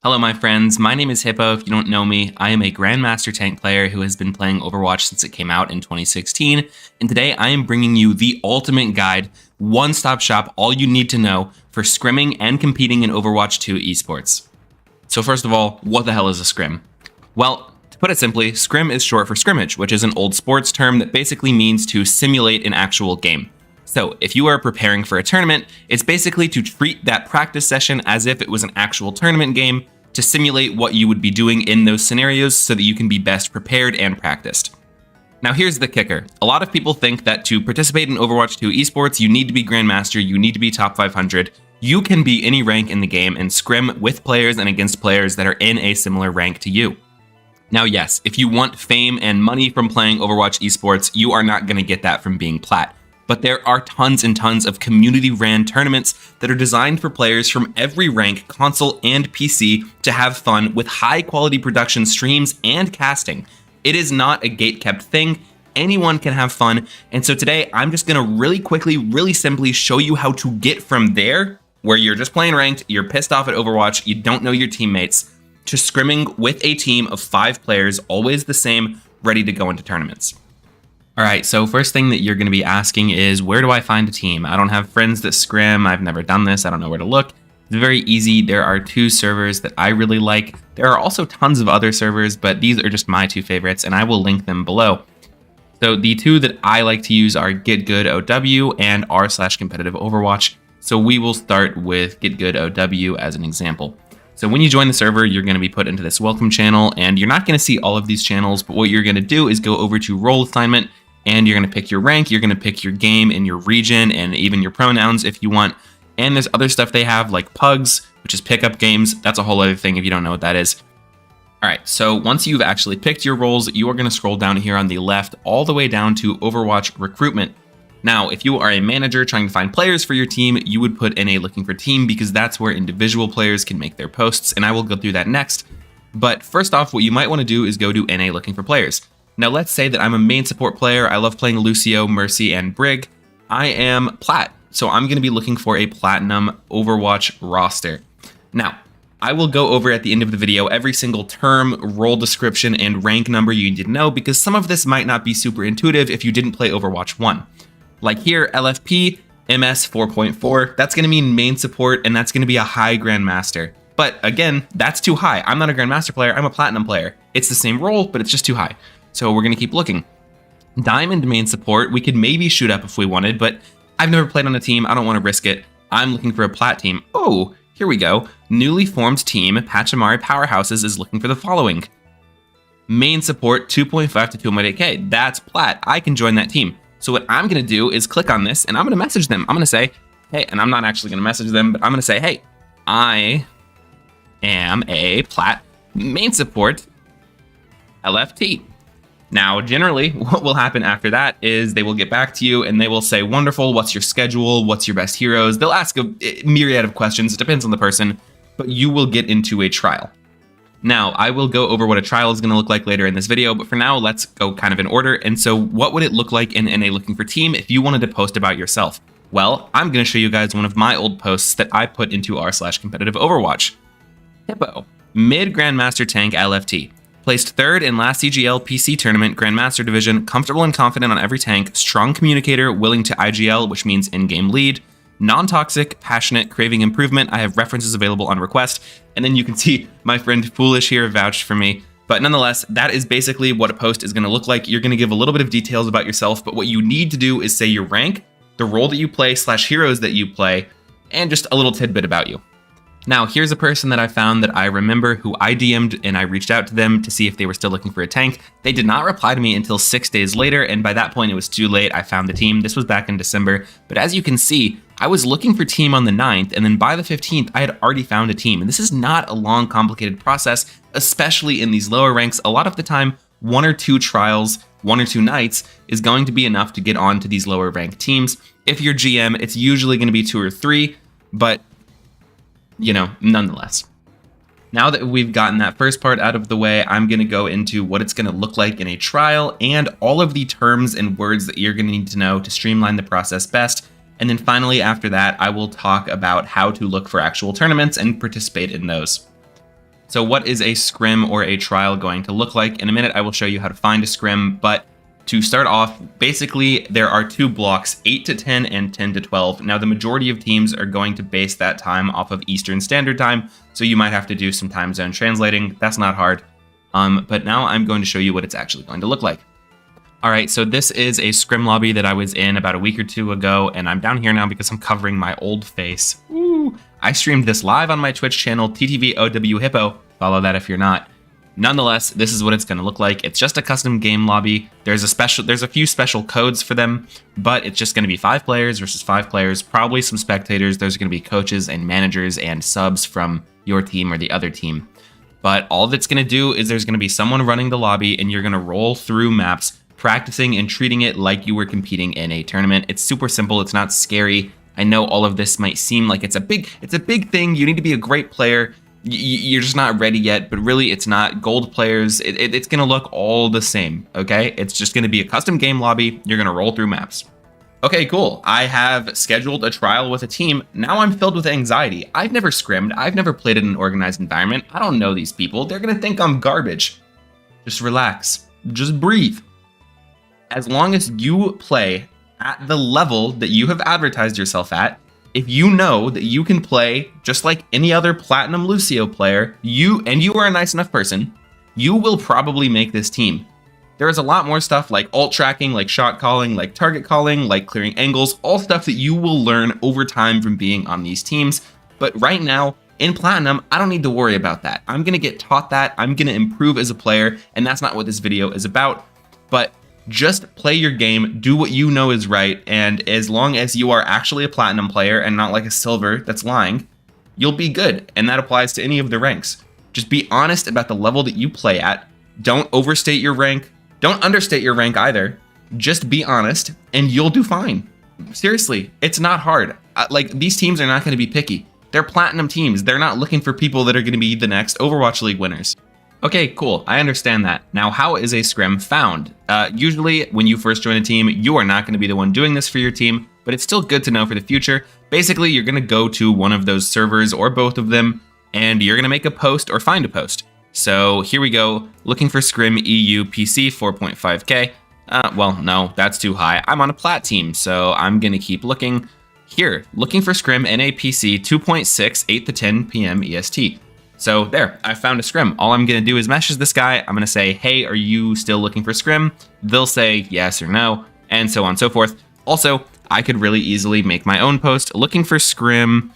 Hello, my friends. My name is Hippo. If you don't know me, I am a Grandmaster tank player who has been playing Overwatch since it came out in 2016. And today I am bringing you the ultimate guide, one-stop shop, all you need to know for scrimming and competing in Overwatch 2 esports. So first of all, what the hell is a scrim? Well, to put it simply, scrim is short for scrimmage, which is an old sports term that basically means to simulate an actual game. So if you are preparing for a tournament, it's basically to treat that practice session as if it was an actual tournament game to simulate what you would be doing in those scenarios so that you can be best prepared and practiced. Now here's the kicker. A lot of people think that to participate in Overwatch 2 esports, you need to be Grandmaster, you need to be top 500. You can be any rank in the game and scrim with players and against players that are in a similar rank to you. Now yes, if you want fame and money from playing Overwatch esports, you are not going to get that from being plat. But there are tons and tons of community-ran tournaments that are designed for players from every rank, console and PC, to have fun with high-quality production streams and casting. It is not a gate-kept thing. Anyone can have fun. And so today, I'm just going to really quickly, really simply show you how to get from there, where you're just playing ranked, you're pissed off at Overwatch, you don't know your teammates, to scrimming with a team of 5 players, always the same, ready to go into tournaments. All right, so first thing that you're going to be asking is, where do I find a team? I don't have friends that scrim. I've never done this. I don't know where to look. It's very easy. There are 2 servers that I really like. There are also tons of other servers, but these are just my 2 favorites, and I will link them below. So the 2 that I like to use are GetGoodOW and r/competitive Overwatch. So we will start with GetGoodOW as an example. So when you join the server, you're going to be put into this welcome channel, and you're not going to see all of these channels, but what you're going to do is go over to role assignment, and you're going to pick your rank, you're going to pick your game and your region, and even your pronouns if you want. And there's other stuff they have like pugs, which is pickup games. That's a whole other thing if you don't know what that is. All right, so once you've actually picked your roles, you are going to scroll down here on the left all the way down to Overwatch Recruitment. Now, if you are a manager trying to find players for your team, you would put NA looking for team because that's where individual players can make their posts, and I will go through that next. But first off, what you might want to do is go to NA looking for players. Now let's say that I'm a main support player. I love playing Lucio, Mercy, and Brig. I am plat, so I'm going to be looking for a platinum Overwatch roster. Now, I will go over at the end of the video every single term, role description, and rank number you need to know because some of this might not be super intuitive if you didn't play Overwatch 1. Like here, LFP, MS 4.4, that's going to mean main support, and that's going to be a high Grandmaster. But again, that's too high. I'm not a Grandmaster player, I'm a Platinum player. It's the same role, but it's just too high. So we're going to keep looking. Diamond main support, we could maybe shoot up if we wanted, but I've never played on a team, I don't want to risk it. I'm looking for a plat team. Oh, here we go. Newly formed team, Pachamari Powerhouses is looking for the following. Main support, 2.5 to 2.8k. That's plat. I can join that team. So what I'm going to do is click on this, and I'm going to message them. I'm going to say, hey, and I'm not actually going to message them, but I'm going to say, hey, I am a plat main support LFT. Now, generally, what will happen after that is they will get back to you and they will say, wonderful, what's your schedule? What's your best heroes? They'll ask a myriad of questions. It depends on the person, but you will get into a trial. Now, I will go over what a trial is going to look like later in this video, but for now, let's go kind of in order. And so what would it look like in NA looking for team if you wanted to post about yourself? Well, I'm going to show you guys one of my old posts that I put into r/competitive Overwatch. Hippo, mid Grandmaster tank LFT. Placed 3rd in last CGL PC tournament Grandmaster division, comfortable and confident on every tank, strong communicator, willing to IGL, which means in-game lead, non-toxic, passionate, craving improvement. I have references available on request. And then you can see my friend Foolish here vouched for me. But nonetheless, that is basically what a post is going to look like. You're going to give a little bit of details about yourself, but what you need to do is say your rank, the role that you play / heroes that you play, and just a little tidbit about you. Now, here's a person that I found that I remember who I DM'd and I reached out to them to see if they were still looking for a tank. They did not reply to me until 6 days later, and by that point it was too late. I found the team. This was back in December, but as you can see, I was looking for team on the 9th, and then by the 15th, I had already found a team. And this is not a long, complicated process, especially in these lower ranks. A lot of the time, 1 or 2 trials, 1 or 2 nights is going to be enough to get on to these lower ranked teams. If you're GM, it's usually going to be 2 or 3, but you know, nonetheless. Now that we've gotten that first part out of the way, I'm going to go into what it's going to look like in a trial and all of the terms and words that you're going to need to know to streamline the process best. And then finally, after that, I will talk about how to look for actual tournaments and participate in those. So what is a scrim or a trial going to look like? In a minute, I will show you how to find a scrim, but to start off, basically, there are 2 blocks, 8 to 10 and 10 to 12. Now, the majority of teams are going to base that time off of Eastern Standard Time, so you might have to do some time zone translating. That's not hard. But now I'm going to show you what it's actually going to look like. All right, so this is a scrim lobby that I was in about a week or 2 ago, and I'm down here now because I'm covering my old face. Woo! I streamed this live on my Twitch channel, TTVOW Hippo. Follow that if you're not. Nonetheless, this is what it's going to look like. It's just a custom game lobby. There's a few special codes for them, but it's just going to be 5 players versus 5 players, probably some spectators. There's going to be coaches and managers and subs from your team or the other team. But all that's going to do is there's going to be someone running the lobby, and you're going to roll through maps, practicing and treating it like you were competing in a tournament. It's super simple. It's not scary. I know all of this might seem like it's a big thing. You need to be a great player. You're just not ready yet, but really it's not. Gold players, it's going to look all the same, okay? It's just going to be a custom game lobby. You're going to roll through maps. Okay, cool. I have scheduled a trial with a team. Now I'm filled with anxiety. I've never scrimmed. I've never played in an organized environment. I don't know these people. They're going to think I'm garbage. Just relax. Just breathe. As long as you play at the level that you have advertised yourself at, if you know that you can play just like any other Platinum Lucio player, you are a nice enough person, you will probably make this team. There is a lot more stuff like ult tracking, like shot calling, like target calling, like clearing angles, all stuff that you will learn over time from being on these teams. But right now, in Platinum, I don't need to worry about that. I'm going to get taught that. I'm going to improve as a player, and that's not what this video is about. But just play your game, do what you know is right, and as long as you are actually a Platinum player and not like a Silver that's lying, you'll be good, and that applies to any of the ranks. Just be honest about the level that you play at. Don't overstate your rank. Don't understate your rank either. Just be honest, and you'll do fine. Seriously, it's not hard. Like, these teams are not going to be picky. They're Platinum teams. They're not looking for people that are going to be the next Overwatch League winners. Okay, cool. I understand that. Now, how is a scrim found? Usually, when you first join a team, you are not going to be the one doing this for your team, but it's still good to know for the future. Basically, you're going to go to one of those servers or both of them, and you're going to make a post or find a post. So here we go, looking for Scrim EU PC 4.5K. Well, no, that's too high. I'm on a plat team, so I'm going to keep looking. Here, looking for Scrim NA PC 2.6, 8 to 10 p.m. EST. So there, I found a scrim. All I'm going to do is message this guy. I'm going to say, hey, are you still looking for scrim? They'll say yes or no, and so on and so forth. Also, I could really easily make my own post looking for scrim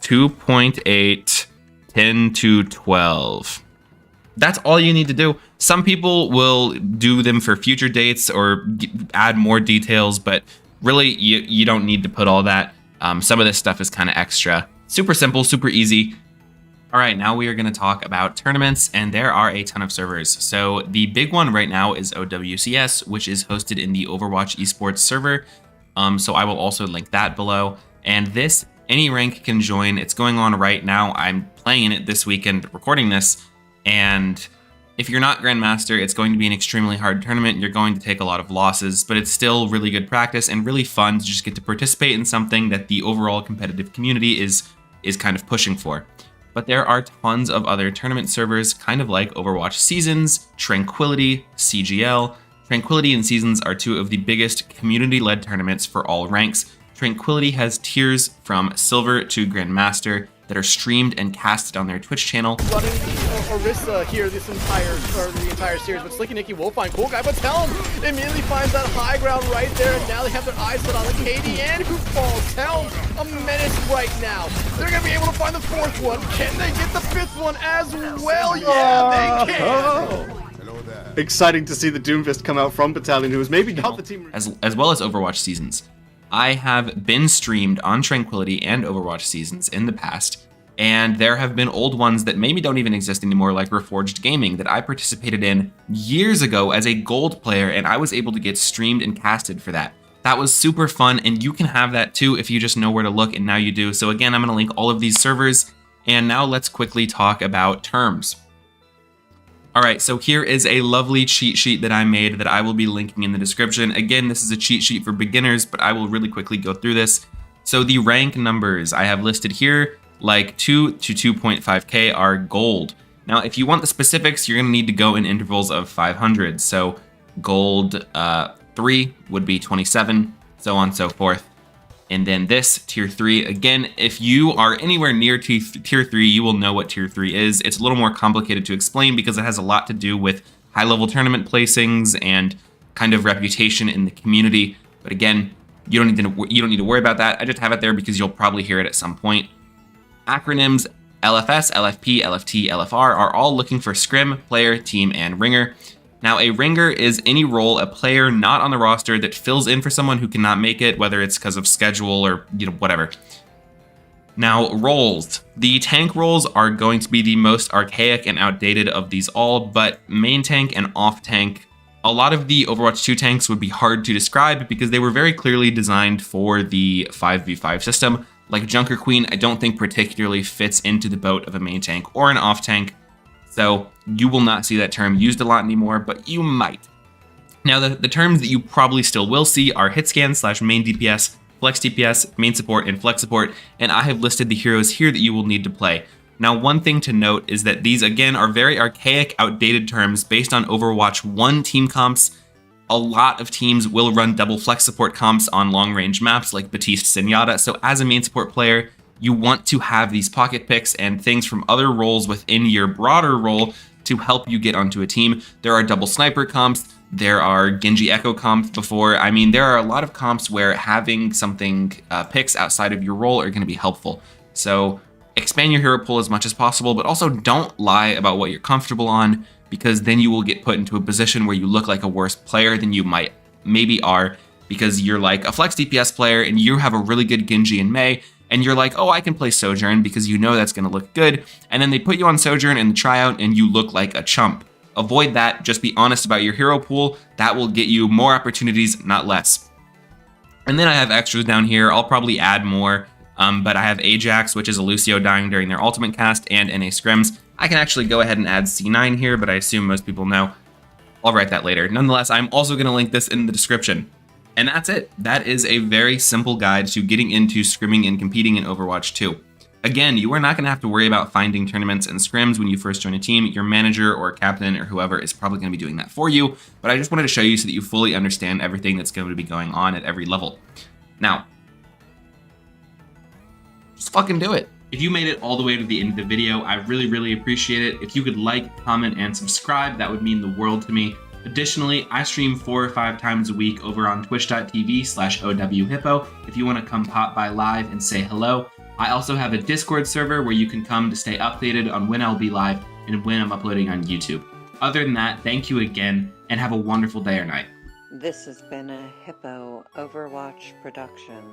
2.8, 10 to 12. That's all you need to do. Some people will do them for future dates or add more details, but really, you don't need to put all that. Some of this stuff is kind of extra. Super simple, super easy. All right, now we are going to talk about tournaments, and there are a ton of servers. So the big one right now is OWCS, which is hosted in the Overwatch Esports server. So I will also link that below. And this, any rank can join. It's going on right now. I'm playing in it this weekend, recording this. And if you're not Grandmaster, it's going to be an extremely hard tournament. You're going to take a lot of losses, but it's still really good practice and really fun to just get to participate in something that the overall competitive community is kind of pushing for. But there are tons of other tournament servers, kind of like Overwatch Seasons, Tranquility, CGL. Tranquility and Seasons are 2 of the biggest community-led tournaments for all ranks. Tranquility has tiers from Silver to Grandmaster that are streamed and casted on their Twitch channel. Running Orisa here the entire series, but Slicky Nicky will find Cool Guy, but Tell him immediately finds that high ground right there, and now they have their eyes set on the KD and who falls. Tell him a menace right now. They're gonna be able to find the 4th one. Can they get the 5th one as well? Yeah, they can. Exciting to see the Doomfist come out from Battalion, who has maybe got the team as well as Overwatch Seasons. I have been streamed on Tranquility and Overwatch Seasons in the past, and there have been old ones that maybe don't even exist anymore, like Reforged Gaming, that I participated in years ago as a gold player, and I was able to get streamed and casted for that. That was super fun, and you can have that too if you just know where to look, and now you do. So again, I'm going to link all of these servers, and now let's quickly talk about terms. All right, so here is a lovely cheat sheet that I made that I will be linking in the description. Again, this is a cheat sheet for beginners, but I will really quickly go through this. So the rank numbers I have listed here, like 2 to 2.5K are gold. Now, if you want the specifics, you're going to need to go in intervals of 500. So gold 3 would be 27, so on and so forth. And then this, tier 3, again, if you are anywhere near tier 3, you will know what tier 3 is. It's a little more complicated to explain because it has a lot to do with high-level tournament placings and kind of reputation in the community. But again, you don't need to worry about that. I just have it there because you'll probably hear it at some point. Acronyms LFS, LFP, LFT, LFR are all looking for Scrim, player, team, and ringer. Now, a ringer is any role a player not on the roster that fills in for someone who cannot make it, whether it's because of schedule or, whatever. Now, roles. The tank roles are going to be the most archaic and outdated of these all, but main tank and off tank, a lot of the Overwatch 2 tanks would be hard to describe because they were very clearly designed for the 5v5 system. Like Junker Queen, I don't think particularly fits into the boat of a main tank or an off tank. So you will not see that term used a lot anymore, but you might. Now, the terms that you probably still will see are hit scan / main DPS, flex DPS, main support, and flex support, and I have listed the heroes here that you will need to play. Now, one thing to note is that these, again, are very archaic, outdated terms based on Overwatch 1 team comps. A lot of teams will run double flex support comps on long-range maps like Batiste Zenyatta, so as a main support player, you want to have these pocket picks and things from other roles within your broader role to help you get onto a team. There are double sniper comps, there are Genji Echo comps before. I mean, there are a lot of comps where having something picks outside of your role are going to be helpful. So expand your hero pool as much as possible, but also don't lie about what you're comfortable on, because then you will get put into a position where you look like a worse player than you maybe are, because you're like a flex DPS player and you have a really good Genji in Mei, and you're like, oh, I can play Sojourn because you know that's going to look good. And then they put you on Sojourn in the tryout and you look like a chump. Avoid that. Just be honest about your hero pool. That will get you more opportunities, not less. And then I have extras down here. I'll probably add more, but I have Ajax, which is a Lucio dying during their ultimate cast, and NA Scrims. I can actually go ahead and add C9 here, but I assume most people know. I'll write that later. Nonetheless, I'm also going to link this in the description. And that's it. That is a very simple guide to getting into scrimming and competing in Overwatch 2. Again, you are not going to have to worry about finding tournaments and scrims when you first join a team. Your manager or captain or whoever is probably going to be doing that for you. But I just wanted to show you so that you fully understand everything that's going to be going on at every level. Now, just fucking do it. If you made it all the way to the end of the video, I really, really appreciate it. If you could like, comment, and subscribe, that would mean the world to me. Additionally, I stream 4 or 5 times a week over on twitch.tv/OWHippo if you want to come pop by live and say hello. I also have a Discord server where you can come to stay updated on when I'll be live and when I'm uploading on YouTube. Other than that, thank you again, and have a wonderful day or night. This has been a Hippo Overwatch production.